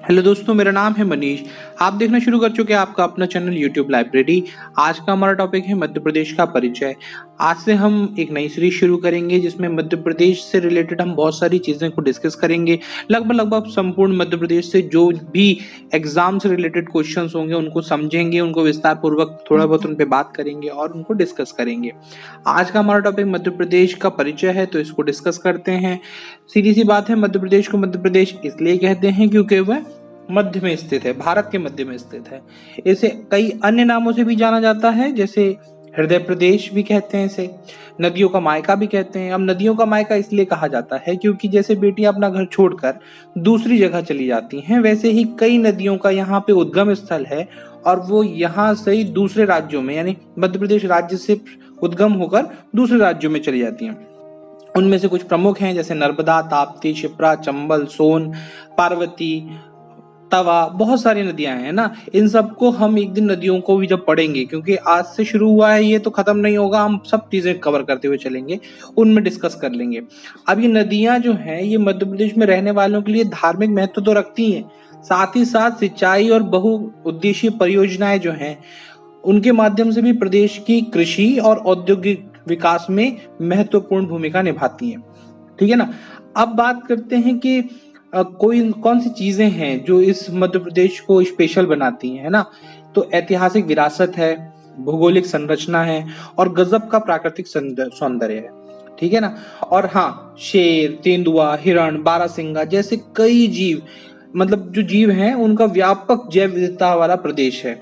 Hello दोस्तों, मेरा नाम है मनीष। आप देखना शुरू कर चुके हैं आपका अपना चैनल यूट्यूब लाइब्रेरी। आज का हमारा टॉपिक है मध्य प्रदेश का परिचय। आज से हम एक नई सीरीज शुरू करेंगे जिसमें मध्य प्रदेश से रिलेटेड हम बहुत सारी चीज़ें को डिस्कस करेंगे। लगभग संपूर्ण मध्य प्रदेश से जो भी एग्जाम से रिलेटेड क्वेश्चंस होंगे उनको समझेंगे, उनको विस्तार पूर्वक थोड़ा बहुत उन पर बात करेंगे और उनको डिस्कस करेंगे। आज का हमारा टॉपिक मध्य प्रदेश का परिचय है, तो इसको डिस्कस करते हैं। सीधी सी बात है, मध्य प्रदेश को मध्य प्रदेश इसलिए कहते हैं क्योंकि वह मध्य में स्थित है, भारत के मध्य में स्थित है। इसे कई अन्य नामों से भी जाना जाता है, जैसे हृदय प्रदेश भी कहते हैं, इसे नदियों का मायका भी कहते हैं। अब नदियों का मायका इसलिए कहा जाता है क्योंकि जैसे बेटियां अपना घर छोड़कर दूसरी जगह चली जाती हैं, वैसे ही कई नदियों का यहाँ पे उद्गम स्थल है और वो यहाँ से ही दूसरे राज्यों में, यानी मध्य प्रदेश राज्य से उद्गम होकर दूसरे राज्यों में चली जाती हैं। उनमें से कुछ प्रमुख हैं, जैसे नर्मदा, ताप्ती, क्षिप्रा, चंबल, सोन, पार्वती, तवा, बहुत सारी नदियां हैं ना। इन सबको हम एक दिन नदियों को भी जब पढ़ेंगे, क्योंकि आज से शुरू हुआ है ये तो खत्म नहीं होगा, हम सब चीजें कवर करते हुए चलेंगे, उनमें डिस्कस कर लेंगे। अब ये नदियां जो हैं ये मध्य प्रदेश में रहने वालों के लिए धार्मिक महत्व तो रखती हैं, साथ ही साथ सिंचाई और बहुउद्देशीय परियोजनाएं जो हैं उनके माध्यम से भी प्रदेश की कृषि और औद्योगिक विकास में महत्वपूर्ण भूमिका निभाती हैं। ठीक है ना। अब बात करते हैं कि कौन सी चीजें हैं जो इस मध्य प्रदेश को स्पेशल बनाती हैं, है ना। तो ऐतिहासिक विरासत है, भौगोलिक संरचना है और गजब का प्राकृतिक सौंदर्य है। ठीक है ना। और हाँ, शेर, तेंदुआ, हिरण, बारहसिंगा जैसे कई जीव, मतलब जो जीव हैं उनका व्यापक जैव विविधता वाला प्रदेश है।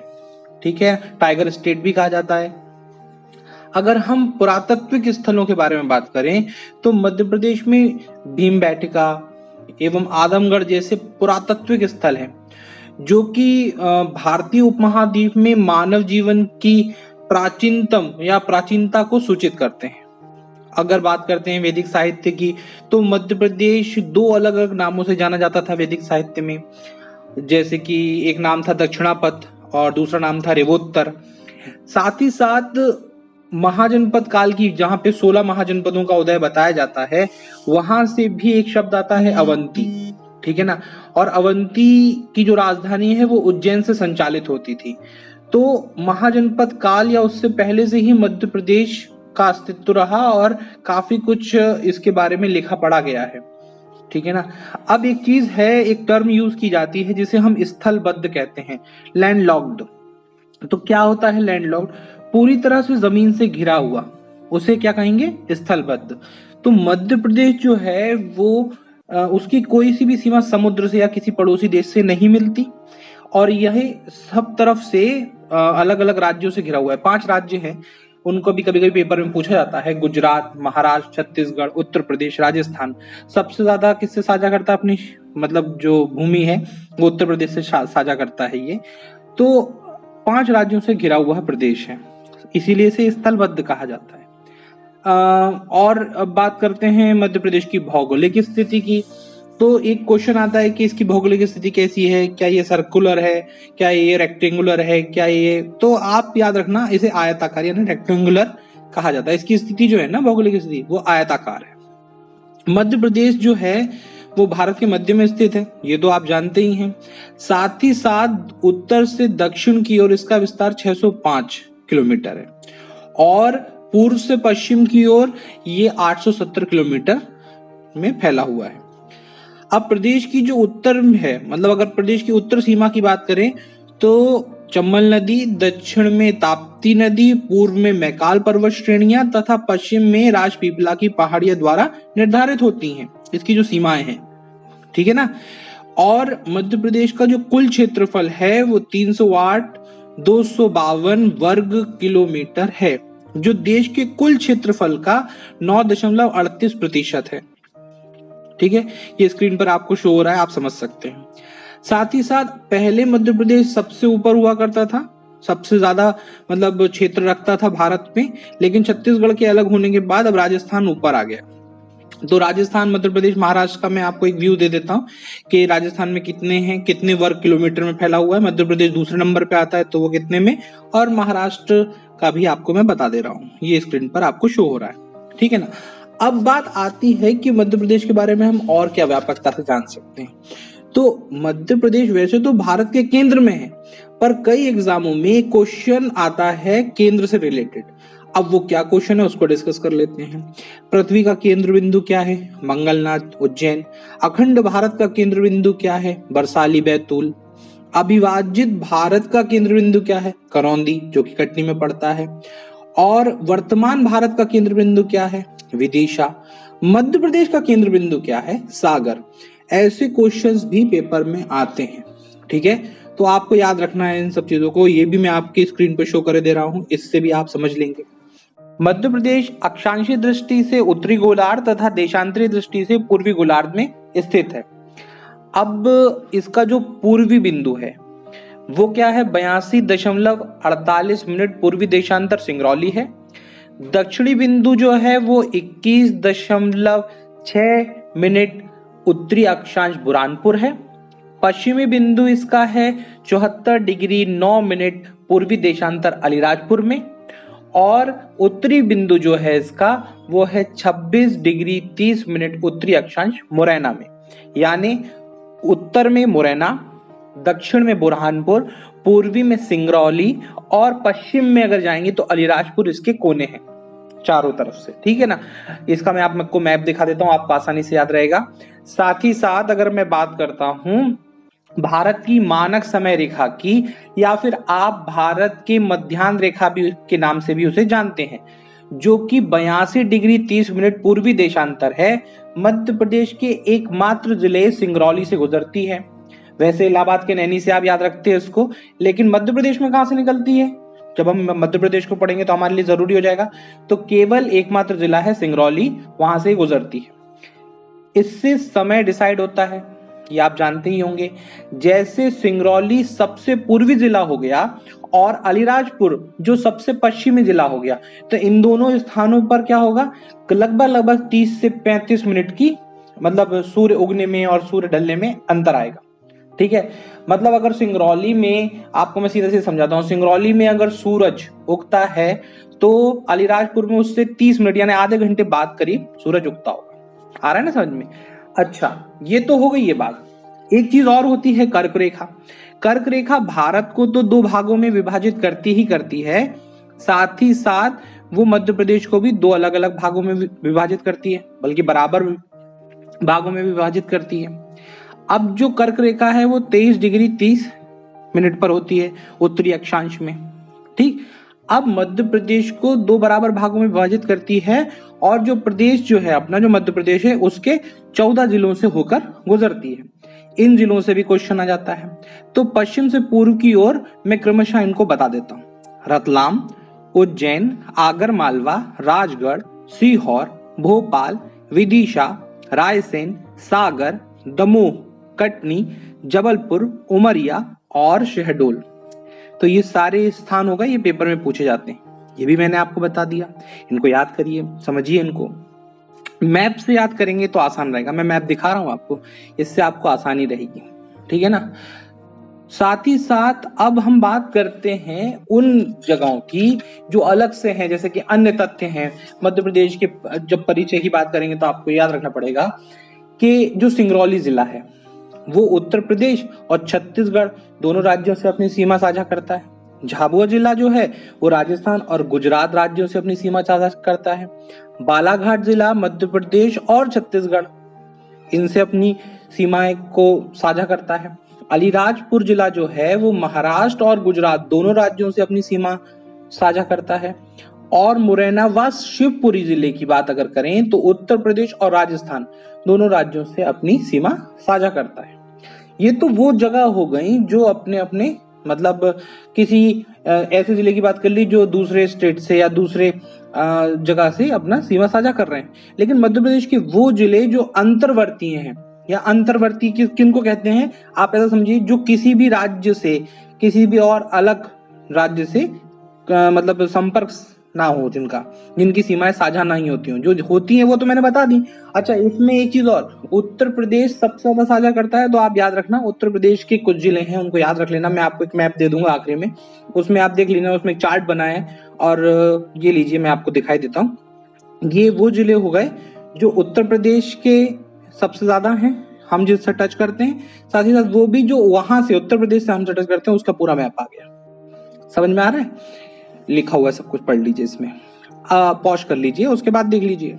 ठीक है, टाइगर स्टेट भी कहा जाता है। अगर हम पुरातात्विक स्थलों के बारे में बात करें तो मध्य प्रदेश में भीमबेटका एवं आदमगढ़ जैसे पुरातात्विक स्थल हैं जो कि भारतीय उपमहाद्वीप में मानव जीवन की प्राचीनतम या प्राचीनता को सूचित करते हैं। अगर बात करते हैं वैदिक साहित्य की, तो मध्य प्रदेश दो अलग अलग नामों से जाना जाता था वैदिक साहित्य में, जैसे कि एक नाम था दक्षिणापथ और दूसरा नाम था रेवोत्तर। साथ ही साथ महाजनपद काल की, जहां पे 16 महाजनपदों का उदय बताया जाता है, वहां से भी एक शब्द आता है अवंती। ठीक है ना। और अवंती की जो राजधानी है वो उज्जैन से संचालित होती थी। तो महाजनपद काल या उससे पहले से ही मध्य प्रदेश का अस्तित्व रहा और काफी कुछ इसके बारे में लिखा पढ़ा गया है। ठीक है ना। अब एक चीज है, एक टर्म यूज की जाती है जिसे हम स्थलबद्ध कहते हैं, लैंडलॉक्ड। तो क्या होता है लैंडलॉक्ड? पूरी तरह से जमीन से घिरा हुआ, उसे क्या कहेंगे? स्थलबद्ध। तो मध्य प्रदेश जो है वो उसकी कोई सी भी सीमा समुद्र से या किसी पड़ोसी देश से नहीं मिलती और यह सब तरफ से अलग अलग राज्यों से घिरा हुआ है। 5 राज्य हैं, उनको भी कभी कभी पेपर में पूछा जाता है, गुजरात, महाराष्ट्र, छत्तीसगढ़, उत्तर प्रदेश, राजस्थान। सबसे ज्यादा किससे साझा करता है अपनी, मतलब जो भूमि है वो उत्तर प्रदेश से साझा करता है ये। तो 5 राज्यों से घिरा हुआ प्रदेश है, इसीलिए इसे स्थलबद्ध कहा जाता है। और अब बात करते हैं मध्य प्रदेश की भौगोलिक स्थिति की। तो एक क्वेश्चन आता है कि इसकी भौगोलिक स्थिति कैसी है, क्या ये सर्कुलर है, क्या ये रेक्टेंगुलर है, क्या ये, तो आप याद रखना इसे आयताकार यानी रेक्टेंगुलर कहा जाता है। इसकी स्थिति जो है ना, भौगोलिक स्थिति, वो आयताकार है। मध्य प्रदेश जो है वो भारत के मध्य में स्थित है, ये तो आप जानते ही हैं। साथ ही साथ उत्तर से दक्षिण की ओर इसका विस्तार 605 किलोमीटर है और पूर्व से पश्चिम की ओर ये 870 किलोमीटर में फैला हुआ है। अब प्रदेश की जो उत्तर में है, मतलब अगर प्रदेश की उत्तर सीमा की बात करें तो चंबल नदी, दक्षिण में ताप्ती नदी, पूर्व में मैकाल पर्वत श्रेणियां तथा पश्चिम में राजपीपला की पहाड़ियां द्वारा निर्धारित होती हैं, इसकी जो सीमाएं हैं। ठीक है ना। और मध्य प्रदेश का जो कुल क्षेत्रफल है वो 308,252 वर्ग किलोमीटर है, जो देश के कुल क्षेत्रफल का 9.38% है। ठीक है, ये स्क्रीन पर आपको शो हो रहा है, आप समझ सकते हैं। साथ ही साथ पहले मध्य प्रदेश सबसे ऊपर हुआ करता था, सबसे ज्यादा मतलब क्षेत्र रखता था भारत में, लेकिन छत्तीसगढ़ के अलग होने के बाद अब राजस्थान ऊपर आ गया। तो राजस्थान, मध्य प्रदेश, महाराष्ट्र का मैं आपको एक व्यू दे देता हूँ कि राजस्थान में कितने हैं, कितने वर्ग किलोमीटर में फैला हुआ है। मध्य प्रदेश दूसरे नंबर पे आता है तो वो कितने में, और महाराष्ट्र का भी आपको मैं बता दे रहा हूँ, ये स्क्रीन पर आपको शो हो रहा है। ठीक है ना। अब बात आती है कि मध्य प्रदेश के बारे में हम और क्या व्यापकता से जान सकते हैं। तो मध्य प्रदेश वैसे तो भारत के केंद्र में है, पर कई एग्जामों में क्वेश्चन आता है केंद्र से रिलेटेड। अब वो क्या क्वेश्चन है उसको डिस्कस कर लेते हैं। पृथ्वी का केंद्र बिंदु क्या है? मंगलनाथ, उज्जैन। अखंड भारत का केंद्र बिंदु क्या है? बरसाली, बैतूल। अविभाजित भारत का केंद्र बिंदु क्या है? करौंदी, जो कि कटनी में पड़ता है। और वर्तमान भारत का केंद्र बिंदु क्या है? विदिशा। मध्य प्रदेश का केंद्र बिंदु क्या है? सागर। ऐसे क्वेश्चंस भी पेपर में आते हैं, ठीक है। तो आपको याद रखना है इन सब चीजों को। ये भी मैं आपकी स्क्रीन पर शो कर दे रहा हूं, इससे भी आप समझ लेंगे। मध्य प्रदेश अक्षांशीय दृष्टि से उत्तरी गोलार्ध तथा देशांतरी दृष्टि से पूर्वी गोलार्ध में स्थित है। अब इसका जो पूर्वी बिंदु है वो क्या है? 82.48 पूर्वी देशांतर सिंगरौली है। दक्षिणी बिंदु जो है वो 21.6 उत्तरी अक्षांश बुरहानपुर है। पश्चिमी बिंदु इसका है 74 डिग्री 9 पूर्वी देशांतर अलीराजपुर में। और उत्तरी बिंदु जो है इसका वो है 26 डिग्री 30 उत्तरी अक्षांश मुरैना में। यानी उत्तर में मुरैना, दक्षिण में बुरहानपुर, पूर्वी में सिंगरौली और पश्चिम में अगर जाएंगे तो अलीराजपुर इसके कोने हैं चारों तरफ से, ठीक है ना। इसका मैं आपको मैप दिखा देता हूं, आपको आसानी से याद रहेगा। साथ ही साथ अगर मैं बात करता हूं भारत की मानक समय रेखा की, या फिर आप भारत के मध्याह्न रेखा भी के नाम से भी उसे जानते हैं, जो कि 82 डिग्री 30 पूर्वी देशांतर है, मध्य प्रदेश के एकमात्र जिले सिंगरौली से गुजरती है। वैसे इलाहाबाद के नैनी से आप याद रखते हैं इसको, लेकिन मध्य प्रदेश में कहां से निकलती है? जब हम मध्य प्रदेश को पढ़ेंगे तो हमारे लिए जरूरी हो जाएगा। तो केवल एकमात्र जिला है सिंगरौली, वहां से गुजरती है। इससे समय डिसाइड होता है, ये आप जानते ही होंगे। जैसे सिंगरौली सबसे पूर्वी जिला हो गया और अलीराजपुर जो सबसे पश्चिमी जिला हो गया, तो इन दोनों स्थानों पर क्या होगा? लगभग 30 से 35 मिनट की, मतलब सूर्य उगने में और सूर्य ढलने में अंतर आएगा, ठीक है। मतलब अगर सिंगरौली में, आपको मैं सीधे सीधे समझाता हूं, सिंगरौली में अगर सूरज उगता है तो अलीराजपुर में उससे 30 मिनट यानी आधे घंटे बाद करीब सूरज उगता होगा। आ रहा है ना समझ में? अच्छा, ये तो हो गई ये बात। एक चीज और होती है कर्क रेखा। कर्क रेखा भारत को तो 2 भागों में विभाजित करती ही करती है, साथ ही साथ वो मध्य प्रदेश को भी 2 अलग अलग भागों में विभाजित करती है, बल्कि बराबर भागों में विभाजित करती है। अब जो कर्क रेखा है वो 23 डिग्री 30 पर होती है उत्तरी अक्षांश में, ठीक। अब मध्य प्रदेश को 2 बराबर भागों में विभाजित करती है, और जो प्रदेश जो है अपना, जो मध्य प्रदेश है, उसके 14 जिलों से होकर गुजरती है। इन जिलों से भी क्वेश्चन आ जाता है। तो पश्चिम से पूर्व की ओर मैं क्रमशः इनको बता देता हूं। रतलाम, उज्जैन, आगर मालवा, राजगढ़, सीहोर, भोपाल, विदिशा, रायसेन, सागर, दमोह, कटनी, जबलपुर, उमरिया और शहडोल। तो ये सारे स्थान होगा, ये पेपर में पूछे जाते हैं। ये भी मैंने आपको बता दिया, इनको याद करिए, समझिए इनको। मैप से याद करेंगे तो आसान रहेगा। मैं मैप दिखा रहा हूं आपको, इससे आपको आसानी रहेगी, ठीक है ना। साथ ही साथ अब हम बात करते हैं उन जगहों की जो अलग से हैं, जैसे कि अन्य तथ्य हैं मध्य प्रदेश के। जब परिचय की बात करेंगे तो आपको याद रखना पड़ेगा कि जो सिंगरौली जिला है वो उत्तर प्रदेश और छत्तीसगढ़ दोनों राज्यों से अपनी सीमा साझा करता है। झाबुआ जिला जो है वो राजस्थान और गुजरात राज्यों से अपनी सीमा साझा करता है। बालाघाट जिला मध्य प्रदेश और छत्तीसगढ़ इनसे अपनी सीमाएं को साझा करता है। अलीराजपुर जिला जो है वो महाराष्ट्र और गुजरात दोनों राज्यों से अपनी सीमा साझा करता है। और मुरैना व शिवपुरी जिले की बात अगर करें तो उत्तर प्रदेश और राजस्थान दोनों राज्यों से अपनी सीमा साझा करता है। ये तो वो जगह हो गई जो अपने अपने, मतलब किसी ऐसे जिले की बात कर ली जो दूसरे स्टेट से या दूसरे जगह से अपना सीमा साझा कर रहे हैं। लेकिन मध्य प्रदेश के वो जिले जो अंतर्वर्तीय हैं, या अंतर्वर्ती किनको कहते हैं आप ऐसा समझिए, जो किसी भी राज्य से, किसी भी और अलग राज्य से मतलब संपर्क ना हो, जिनकी सीमाएं साझा नहीं होती हो, जो होती हैं वो तो मैंने बता दी। अच्छा, इसमें एक चीज और, उत्तर प्रदेश सबसे ज्यादा साझा करता है, तो आप याद रखना उत्तर प्रदेश के कुछ जिले हैं उनको याद रख लेना। मैं आपको एक मैप दे दूंगा आखिरी में, उसमें आप देख लेना, उसमें एक चार्ट बना है। और ये लीजिए मैं आपको दिखाई देता हूँ। ये वो जिले हो गए जो उत्तर प्रदेश के सबसे ज्यादा हैं, हम जिससे टच करते हैं, साथ ही साथ वो भी जो वहां से उत्तर प्रदेश से हमसे टच करते हैं उसका पूरा मैप आ गया। समझ में आ रहा है? लिखा हुआ है सब कुछ, पढ़ लीजिए इसमें, पॉज कर लीजिए, उसके बाद देख लीजिए।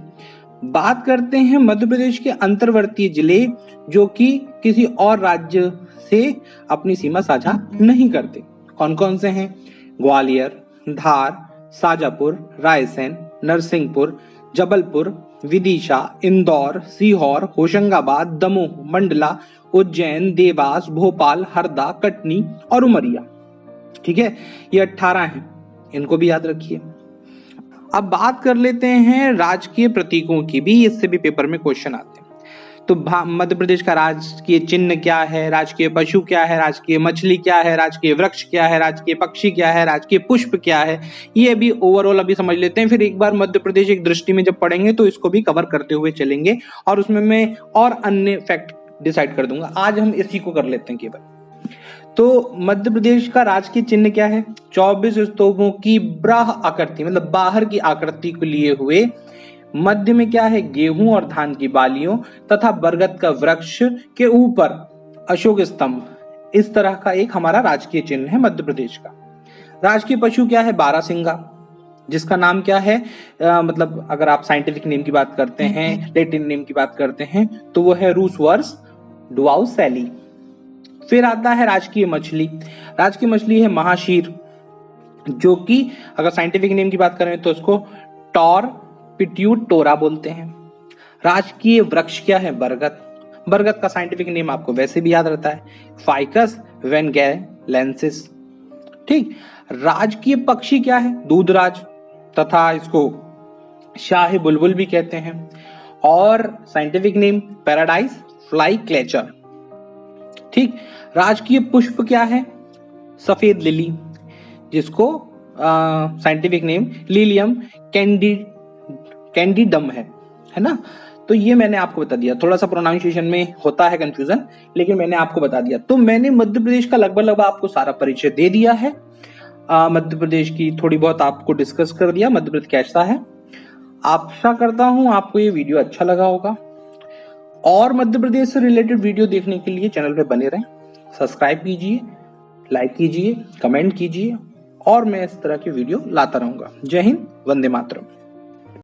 बात करते हैं मध्य प्रदेश के अंतर्वर्तीय जिले जो कि किसी और राज्य से अपनी सीमा साझा नहीं करते। कौन कौन से हैं? ग्वालियर, धार, शाजापुर, रायसेन, नरसिंहपुर, जबलपुर, विदिशा, इंदौर, सीहोर, होशंगाबाद, दमोह, मंडला, उज्जैन, देवास, भोपाल, हरदा, कटनी और उमरिया। ठीक है, ये 18 हैं, इनको भी याद रखिए। अब बात कर लेते हैं राजकीय प्रतीकों की भी, इससे भी पेपर में क्वेश्चन आते हैं। तो मध्य प्रदेश का राजकीय चिन्ह क्या है, राजकीय पशु क्या है, राजकीय मछली क्या है, राजकीय वृक्ष क्या है, राजकीय पक्षी क्या है, राजकीय पुष्प क्या है, ये भी ओवरऑल अभी समझ लेते हैं। फिर एक बार मध्य प्रदेश एक दृष्टि में जब पढ़ेंगे तो इसको भी कवर करते हुए चलेंगे और उसमें मैं और अन्य फैक्ट डिसाइड कर दूंगा। आज हम इसी को कर लेते हैं केवल। तो मध्य प्रदेश का राजकीय चिन्ह क्या है? 24 स्तंभों की ब्राह आकृति, मतलब बाहर की आकृति को लिए हुए, मध्य में क्या है? गेहूं और धान की बालियों तथा बरगद का वृक्ष के ऊपर अशोक स्तंभ, इस तरह का एक हमारा राजकीय चिन्ह है मध्य प्रदेश का। राजकीय पशु क्या है? बारहसिंगा, जिसका नाम क्या है? मतलब अगर आप साइंटिफिक नेम की बात करते हैं, लैटिन नेम की बात करते हैं, तो वो है रूसवर्स डुआउसेली। फिर आता है राजकीय मछली। राजकीय मछली है महाशीर, जो कि अगर साइंटिफिक नेम की बात करें तो उसको टॉर पिट्यूटोरा बोलते हैं। राजकीय वृक्ष क्या है? बरगद। बरगद का साइंटिफिक नेम आपको वैसे भी याद रहता है, फाइकस वेनगैलेंसिस। ठीक। राजकीय पक्षी क्या है? दूधराज, तथा इसको शाही बुलबुल भी कहते हैं, और scientific name paradise flycatcher. ठीक। राजकीय पुष्प क्या है? सफेद लिली, जिसको साइंटिफिक नेम लिलियम कैंडिडम है ना? तो ये मैंने आपको बता दिया। थोड़ा सा प्रोनाउंसिएशन में होता है कंफ्यूजन, लेकिन मैंने आपको बता दिया। तो मैंने मध्य प्रदेश का लगभग आपको सारा परिचय दे दिया है। मध्य प्रदेश की थोड़ी बहुत आपको डिस्कस कर दिया, मध्य प्रदेश कैसा है। आशा करता हूं आपको ये वीडियो अच्छा लगा होगा, और मध्य प्रदेश से रिलेटेड वीडियो देखने के लिए चैनल पे बने रहें। सब्सक्राइब कीजिए, लाइक कीजिए, कमेंट कीजिए, और मैं इस तरह की वीडियो लाता रहूंगा। जय हिंद, वंदे मातरम।